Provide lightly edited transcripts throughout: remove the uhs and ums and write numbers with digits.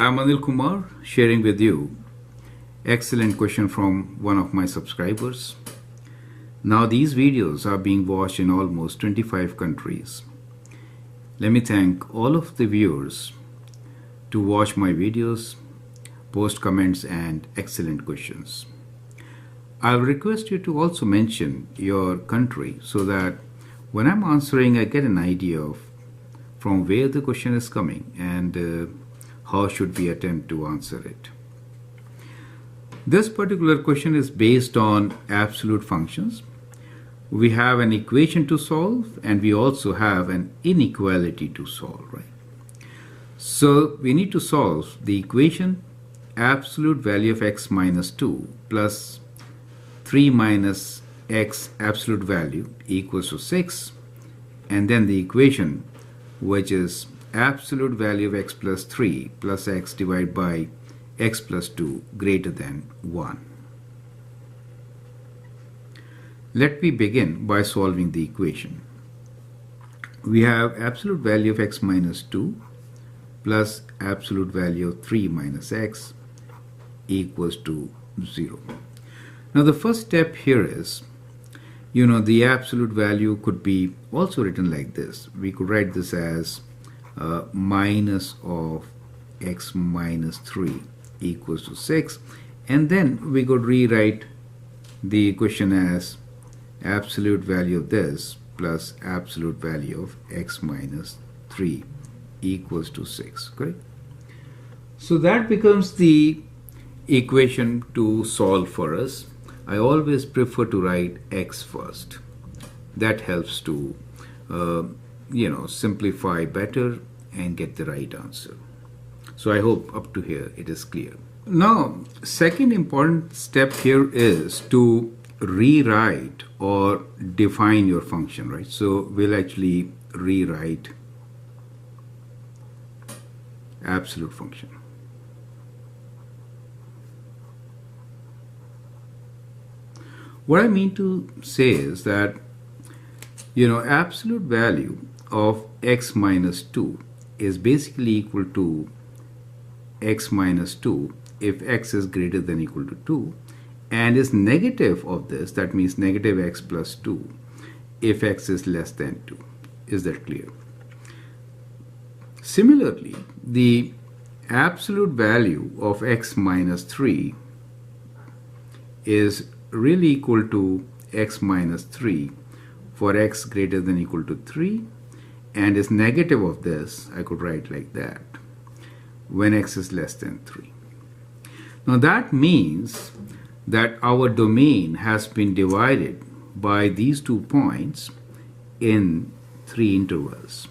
I'm Anil Kumar sharing with you excellent question from one of my subscribers. Now these videos are being watched in almost 25 countries. Let me thank all of the viewers to watch my videos, post comments and excellent questions. I'll request you to also mention your country so that when I'm answering I get an idea of from where the question is coming and how should we attempt to answer it. This particular question is based on absolute functions. We have an equation to solve and we also have an inequality to solve, right? So we need to solve the equation absolute value of x minus 2 plus 3 minus x absolute value equals to 6, and then the equation which is absolute value of x plus 3 plus x divided by x plus 2 greater than 1. Let me begin by solving the equation. We have absolute value of x minus 2 plus absolute value of 3 minus x equals to 0. Now the first step here is, the absolute value could be also written like this. We could write this as minus of x minus 3 equals to 6, and then we could rewrite the equation as absolute value of this plus absolute value of x minus 3 equals to 6, correct? So that becomes the equation to solve for us. I always prefer to write x first. That helps to simplify better and get the right answer. So I hope up to here it is clear. Now, second important step here is to rewrite or define your function, right? So we'll actually rewrite absolute function. What I mean to say is that, absolute value of x minus 2 is basically equal to x minus 2 if x is greater than or equal to 2, and is negative of this, that means negative x plus 2 if x is less than 2. Is that clear? Similarly, the absolute value of x minus 3 is really equal to x minus 3 for x greater than or equal to 3, and is negative of this, I could write like that, when x is less than 3. Now that means that our domain has been divided by these 2 points in 3 intervals.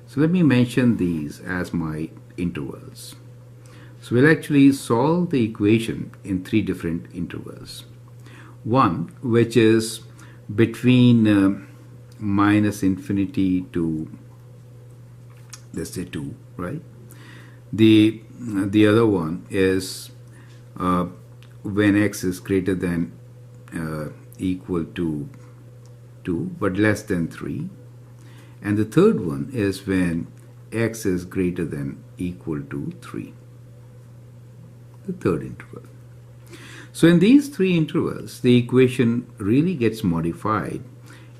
So let me mention these as my intervals. So we'll actually solve the equation in 3 different intervals. One which is between minus infinity to, let's say, 2, right? The other one is when x is greater than equal to 2 but less than 3, and the third one is when x is greater than equal to 3, the third interval. So in these 3 intervals, the equation really gets modified,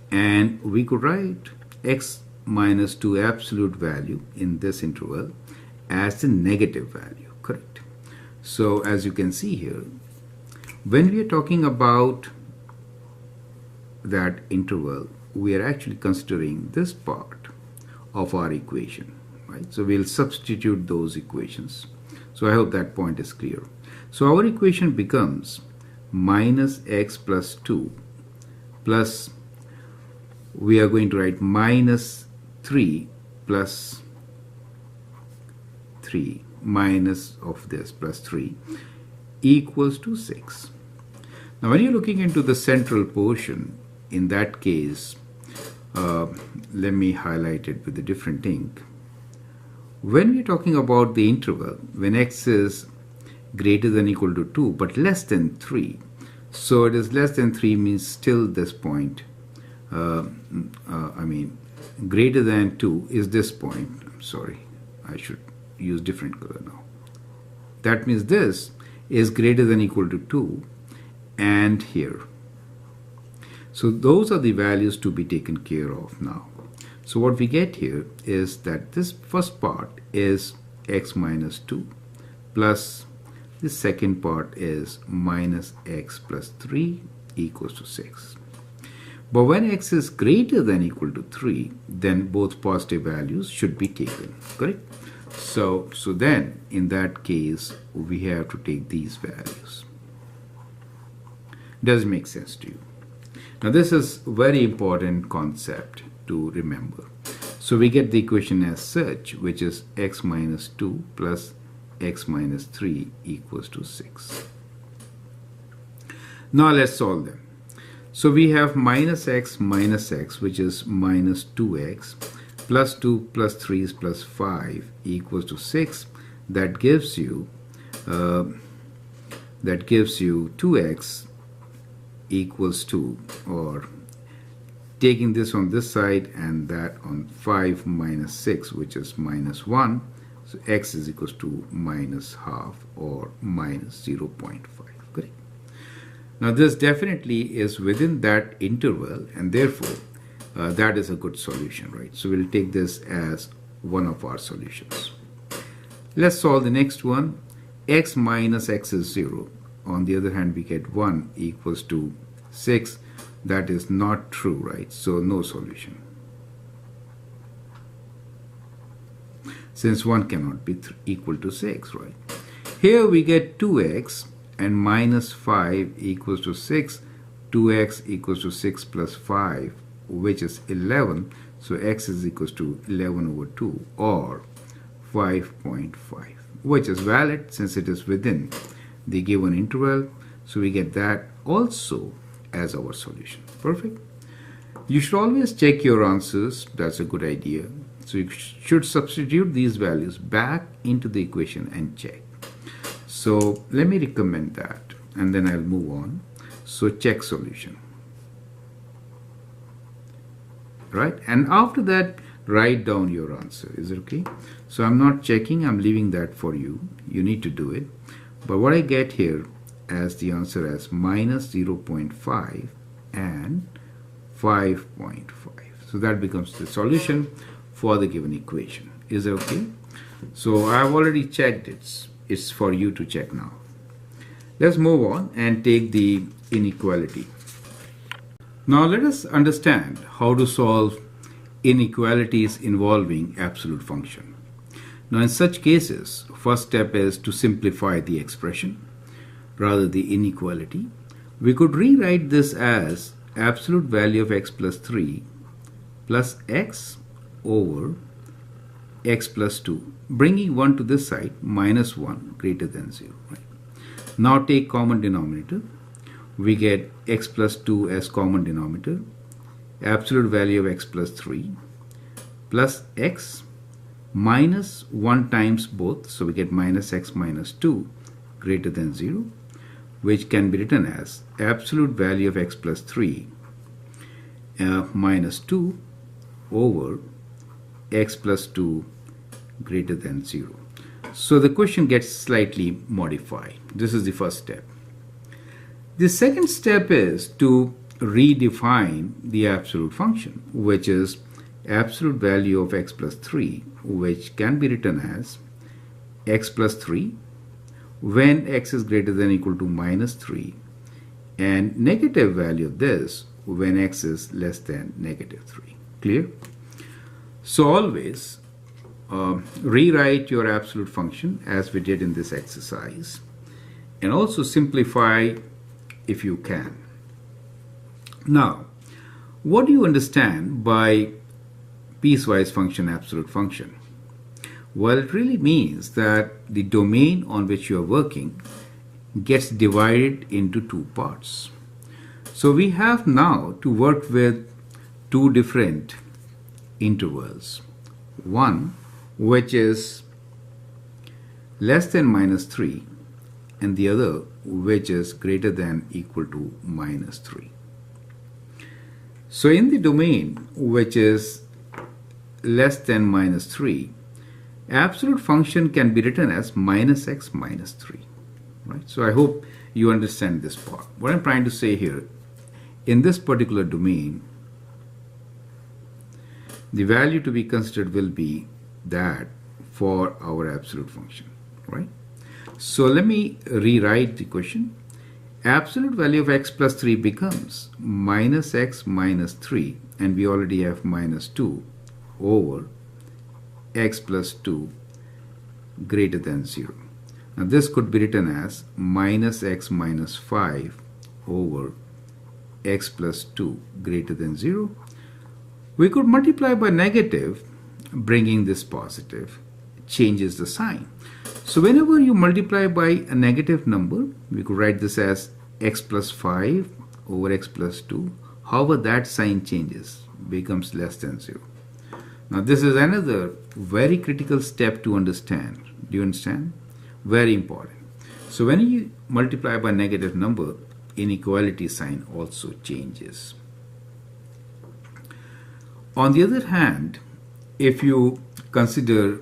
and we could write x minus 2 absolute value in this interval as the negative value, correct? So as you can see here, when we are talking about that interval, we are actually considering this part of our equation, right? So we'll substitute those equations. So I hope that point is clear. So our equation becomes minus x plus 2 plus, we are going to write minus 3 plus 3 minus of this plus 3 equals to 6. Now when you're looking into the central portion, in that case, let me highlight it with a different ink. When we're talking about the interval, when x is greater than or equal to 2 but less than 3, so it is less than 3 means still this point, greater than 2 is this point. I'm sorry, I should use different color now. That means this is greater than or equal to 2 and here. So those are the values to be taken care of now. So what we get here is that this first part is x minus 2 plus the second part is minus x plus 3 equals to 6. But when x is greater than or equal to 3, then both positive values should be taken, correct? So then in that case we have to take these values. Does it make sense to you? Now this is a very important concept to remember. So we get the equation as such, which is x minus 2 plus x minus 3 equals to 6. Now let's solve them. So we have minus x, which is minus 2x, plus 2 plus 3 is plus 5 equals to 6. That gives you 2x equals to, or taking this on this side and that on 5 minus 6, which is minus 1. So x is equals to minus half or minus 0.5. Correct? Now this definitely is within that interval, and therefore that is a good solution, right? So we'll take this as one of our solutions. Let's solve the next one. X minus x is 0. On the other hand, we get 1 equals to 6. That is not true, right? So no solution, since 1 cannot be equal to 6, right? Here we get 2x and minus 5 equals to 6. 2x equals to 6 plus 5, which is 11. So x is equals to 11 over 2 or 5.5, which is valid since it is within the given interval. So we get that also as our solution. Perfect. You should always check your answers. That's a good idea. So you should substitute these values back into the equation and check. So let me recommend that, and then I'll move on. So check solution, right? And after that, write down your answer. Is it okay? So I'm not checking, I'm leaving that for you. You need to do it. But what I get here as the answer as minus 0.5 and 5.5. So that becomes the solution for the given equation. Is it okay? So I've already checked it. It's for you to check now. Let's move on and take the inequality. Now let us understand how to solve inequalities involving absolute function. Now in such cases, first step is to simplify the expression, rather the inequality. We could rewrite this as absolute value of x plus 3 plus x over x plus 2, bringing 1 to this side, minus 1 greater than 0. Right? Now take common denominator. We get x plus 2 as common denominator, absolute value of x plus 3 plus x minus 1 times both, so we get minus x minus 2 greater than 0, which can be written as absolute value of x plus 3 minus 2 over x plus 2 greater than 0. So the question gets slightly modified. This is the first step. The second step is to redefine the absolute function, which is absolute value of x plus 3, which can be written as x plus 3 when x is greater than or equal to minus 3, and negative value of this when x is less than negative 3. Clear? So always rewrite your absolute function as we did in this exercise, and also simplify if you can. Now, what do you understand by piecewise function, absolute function? Well, it really means that the domain on which you are working gets divided into two parts. So we have now to work with two different intervals. One which is less than minus 3, and the other which is greater than equal to minus 3. So in the domain which is less than minus 3, absolute function can be written as minus x minus 3. Right? So I hope you understand this part. What I'm trying to say here, in this particular domain, the value to be considered will be that for our absolute function, right? So let me rewrite the equation. Absolute value of x plus 3 becomes minus x minus 3, and we already have minus 2 over x plus 2 greater than 0. Now this could be written as minus x minus 5 over x plus 2 greater than 0. We could multiply by negative, bringing this positive, changes the sign. So whenever you multiply by a negative number, we could write this as x plus 5 over x plus 2. However, that sign changes, becomes less than 0. Now this is another very critical step to understand. Do you understand? Very important. So when you multiply by negative number, inequality sign also changes. On the other hand, if you consider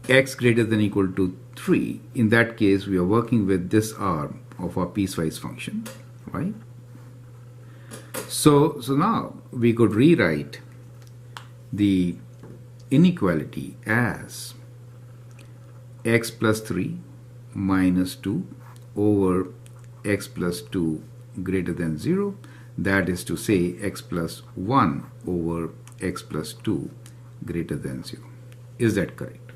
x greater than or equal to 3, in that case we are working with this arm of our piecewise function, right? So now we could rewrite the inequality as x plus 3 minus 2 over x plus 2 greater than 0. That is to say x plus 1 over x plus 2 greater than 0. Is that correct?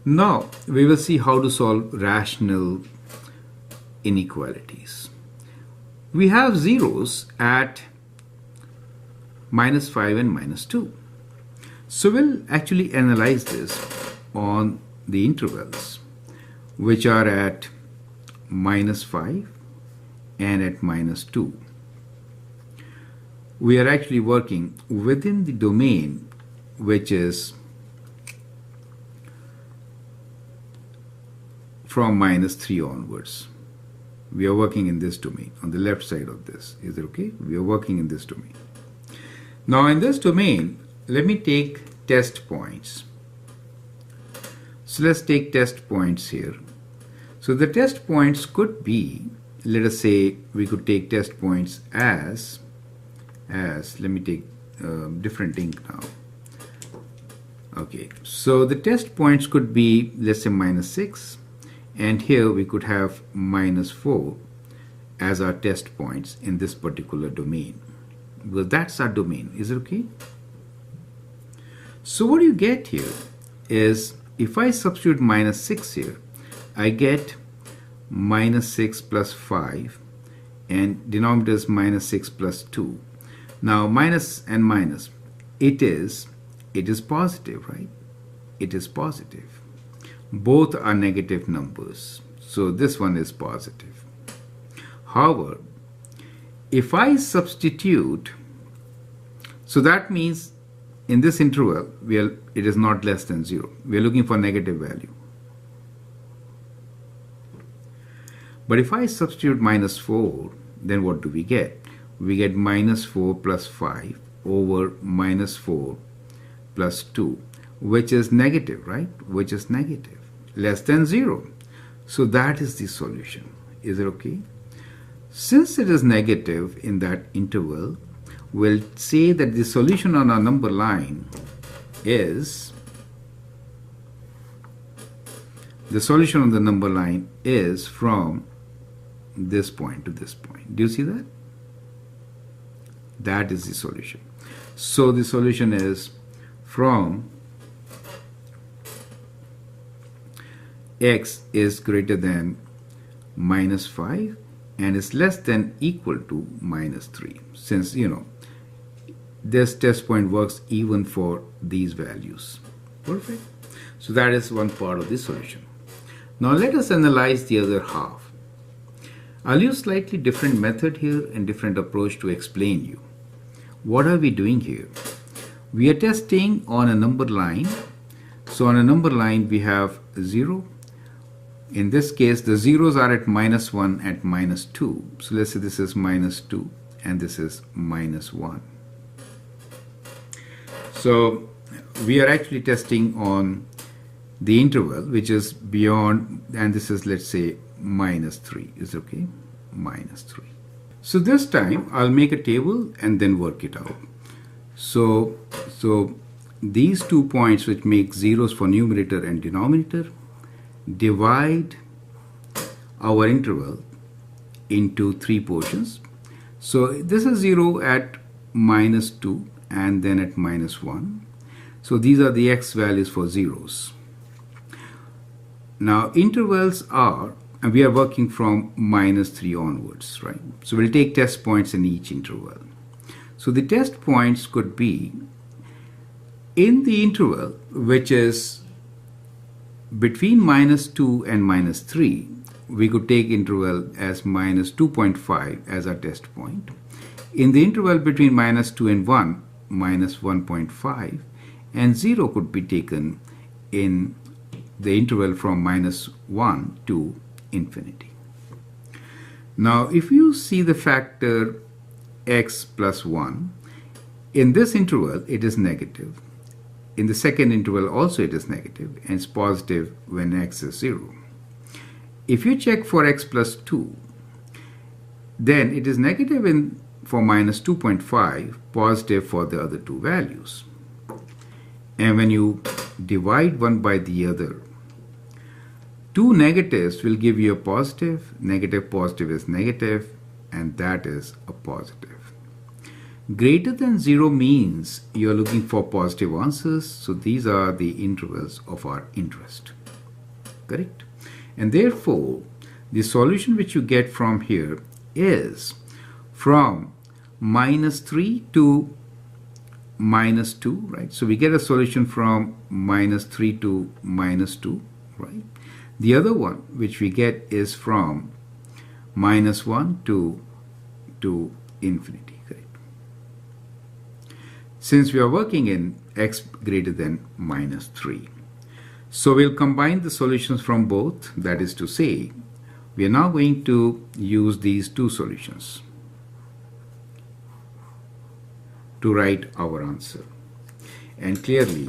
Now we will see how to solve rational inequalities. We have zeros at minus 5 and minus 2. So we'll actually analyze this on the intervals which are at minus 5 and at minus 2. We are actually working within the domain which is from minus 3 onwards. We are working in this domain on the left side of this. Is it okay? We are working in this domain. Now in this domain, let me take test points. So let's take test points here. So the test points could be, let us say we could take test points as let me take different ink now. Okay, so the test points could be, let's say, minus 6, and here we could have minus 4 as our test points in this particular domain, because that's our domain. Is it okay? So what you get here is, if I substitute minus 6 here, I get minus 6 plus 5, and denominator is minus 6 plus 2. Now minus and minus, it is positive, right? It is positive. Both are negative numbers, so this one is positive. However, if I substitute, so that means in this interval it is not less than 0. We are looking for negative value. But if I substitute minus 4, then what do we get? We get minus 4 plus 5 over minus 4 plus 2, which is negative, right? Which is negative, less than 0. So that is the solution. Is it okay? Since it is negative in that interval, we'll say that the solution on our number line is, the solution on the number line is from this point to this point. Do you see that? That is the solution. So the solution is from x is greater than minus 5 and is less than or equal to minus 3. Since, this test point works even for these values. Perfect. So that is one part of the solution. Now let us analyze the other half. I'll use slightly different method here and different approach to explain you. What are we doing here? We are testing on a number line. So on a number line we have 0. In this case the zeros are at minus 1 at minus 2. So let's say this is minus 2 and this is minus 1. So we are actually testing on the interval which is beyond, and this is, let's say, -3. Is okay? -3. So this time I'll make a table and then work it out. So these 2 points which make zeros for numerator and denominator divide our interval into 3 portions. So this is 0 at -2 and then at -1. So these are the x values for zeros. Now intervals are, and we are working from -3 onwards, right? So we'll take test points in each interval. So the test points could be in the interval which is between -2 and -3. We could take interval as -2.5 as our test point. In the interval between -2 and 1, -1.5, and 0 could be taken in the interval from -1 to infinity. Now, if you see the factor x plus 1, in this interval it is negative. In the second interval also it is negative, and it's positive when x is 0. If you check for x plus 2, then it is negative for -2.5, positive for the other two values. And when you divide one by the other, two negatives will give you a positive. Negative, positive is negative, and that is a positive. Greater than 0 means you are looking for positive answers. So these are the intervals of our interest. Correct? And therefore, the solution which you get from here is from -3 to -2, right? So we get a solution from -3 to -2, right? The other one which we get is from -1 to infinity, correct? Since we are working in x greater than -3. So we'll combine the solutions from both. That is to say, we are now going to use these two solutions to write our answer. And clearly,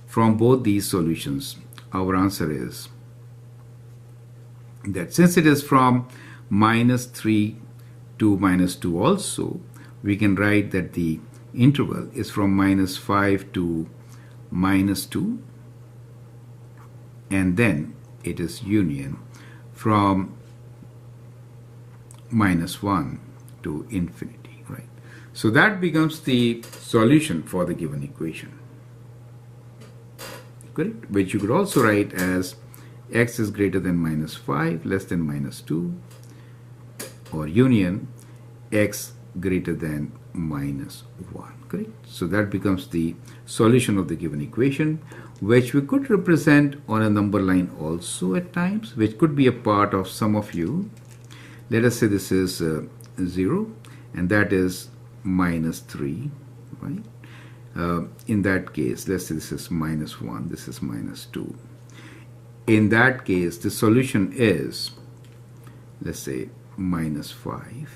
from both these solutions, our answer is that since it is from -3 to -2 also, we can write that the interval is from -5 to -2, and then it is union from -1 to infinity, right? So that becomes the solution for the given equation, correct? Which you could also write as x is greater than -5, less than -2, or union x greater than -1, correct? So that becomes the solution of the given equation, which we could represent on a number line also at times, which could be a part of some of you. Let us say this is 0, and that is -3, right? In that case, let's say this is -1, this is -2. In that case, the solution is, let's say, -5.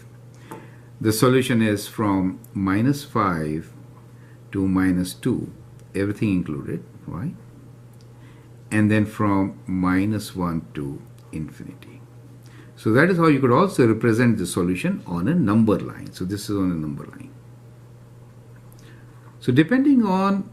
The solution is from -5 to -2, everything included, right? And then from -1 to infinity. So that is how you could also represent the solution on a number line. So this is on a number line. So depending on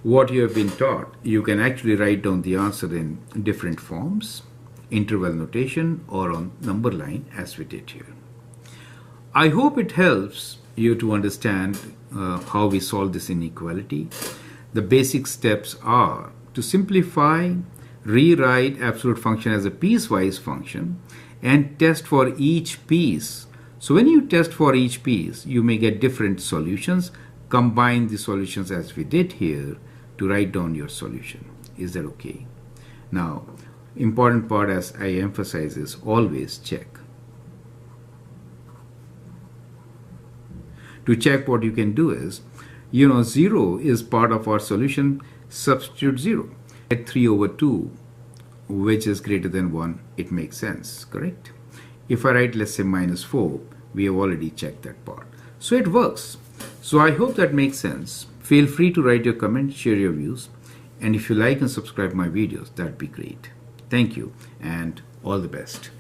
what you have been taught, you can actually write down the answer in different forms, interval notation or on number line as we did here. I hope it helps you to understand how we solve this inequality. The basic steps are to simplify, rewrite absolute function as a piecewise function, and test for each piece. So when you test for each piece, you may get different solutions. Combine the solutions as we did here to write down your solution. Is that okay? Now, important part, as I emphasize, is always check. To check, what you can do is, 0 is part of our solution, substitute 0. At 3/2, which is greater than 1, it makes sense, correct? If I write, let's say, -4, we have already checked that part. So it works. So I hope that makes sense. Feel free to write your comments, share your views, and if you like and subscribe my videos, that'd be great. Thank you and all the best.